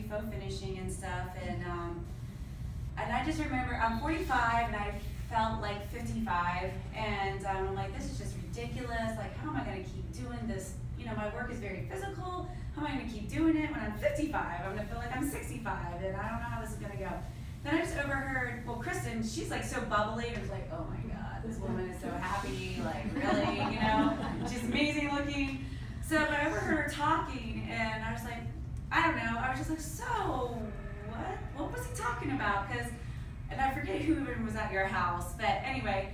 faux finishing and stuff, and I just remember I'm 45 and I felt like 55, and I'm like, this is just ridiculous. Like, how am I going to keep doing this? You know, my work is very physical. How am I going to keep doing it when I'm 55? I'm going to feel like I'm 65, and I don't know how this is going to go. Then I just overheard, well, Kristen, she's like so bubbly, and I was like, oh my God, this woman is so happy, like really, you know, she's amazing looking. So, but I overheard her talking, and I was like, I don't know, I was just like, so, what was he talking about? And I forget who even was at your house, but anyway,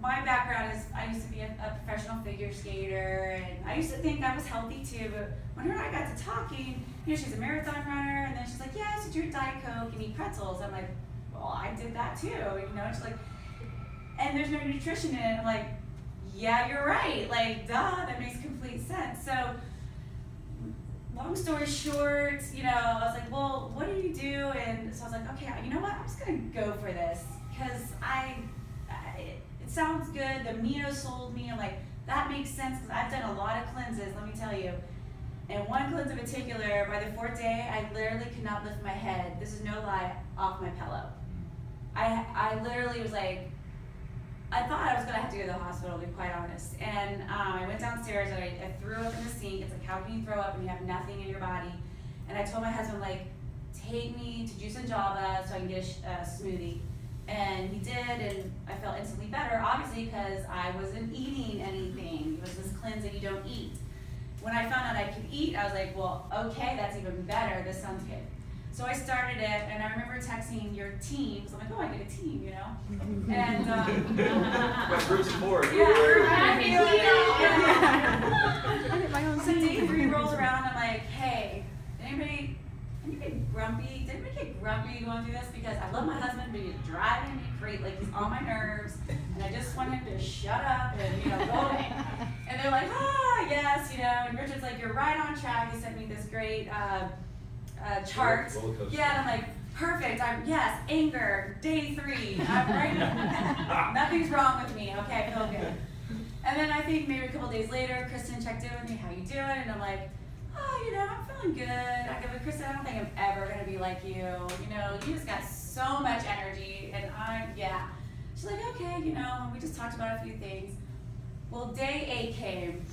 my background is I used to be a professional figure skater, and I used to think I was healthy too, but when her and I got to talking, you know, she's a marathon runner, and then she's like, yeah, I used to drink Diet Coke and eat pretzels. I'm like, well, I did that too, you know, she's like, and there's no nutrition in it. I'm like, yeah, you're right, like, duh, that makes complete sense. So, long story short, you know, I was like, well, what do you do? And so I was like, okay, you know what, I'm just gonna go for this, because it sounds good, the amino sold me, I'm like, that makes sense, because I've done a lot of cleanses, let me tell you. And one cleanse in particular, by the 4th day, I literally could not lift my head, this is no lie, off my pillow. I literally was like, I thought I was gonna have to go to the hospital, to be quite honest. And I went downstairs and I threw up in the sink. It's like, how can you throw up and you have nothing in your body? And I told my husband, like, take me to Juice and Java so I can get a smoothie. And he did, and I felt instantly better, obviously, because I wasn't eating anything. It was this cleanse that you don't eat. When I found out I could eat, I was like, well, okay, that's even better. This sounds good. So I started it, and I remember texting your team. So I'm like, oh, I get a team, you know? And my group support. So day 3 rolls around, I'm like, hey, anybody get grumpy? Did anybody get grumpy going through this? Because I love my husband, but he's driving me crazy, like he's on my nerves, and I just want him to shut up and, you know, go away. And they're like, yes, you know, and Richard's like, you're right on track. He sent me this great chart. Yeah, and I'm like, perfect. Yes, anger, day 3. I'm right. Nothing's wrong with me. Okay, I feel good. And then I think maybe a couple days later, Kristen checked in with me. How you doing? And I'm like, oh, you know, I'm feeling good. I go, but Kristen, I don't think I'm ever gonna be like you. You know, you just got so much energy, and yeah. She's like, okay, you know, we just talked about a few things. Well, day 8 came,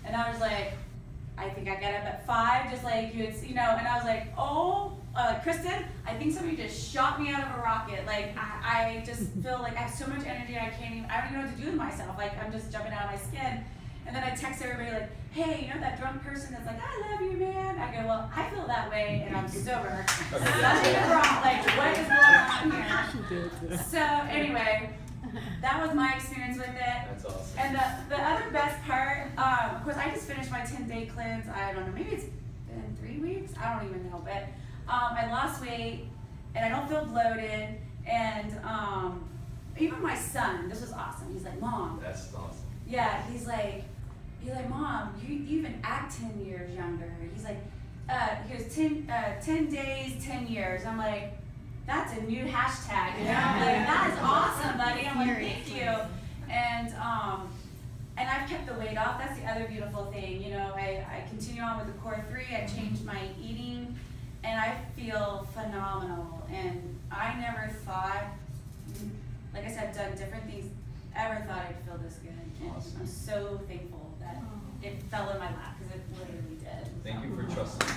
and I was like, I think I got up at 5, just like you know, and I was like, oh, Kristen, I think somebody just shot me out of a rocket. Like, I just feel like I have so much energy, I don't even know what to do with myself. Like, I'm just jumping out of my skin. And then I text everybody like, hey, you know that drunk person that's like, I love you, man? I go, well, I feel that way, and I'm sober. Nothing wrong. Like, what is going on here? So anyway, that was my experience with it. That's awesome. And the other best part, of course, I just finished my 10-day cleanse. I don't know, maybe it's been 3 weeks. I don't even know, but I lost weight, and I don't feel bloated. And even my son, this was awesome. He's like, Mom. That's awesome. Yeah, he's like, Mom, you even act 10 years younger. He's like, he goes, 10 days, 10 years. I'm like, that's a new hashtag, you know? I'm like, that is awesome, buddy. I'm like, thank you. And I've kept the weight off. That's the other beautiful thing. You know, I continue on with the core 3. I changed my eating, and I feel phenomenal. And I never thought, like I said, I've done different things, ever thought I'd feel this good. And Awesome. I'm so thankful that it fell in my lap, because it literally did. Thank you for trusting.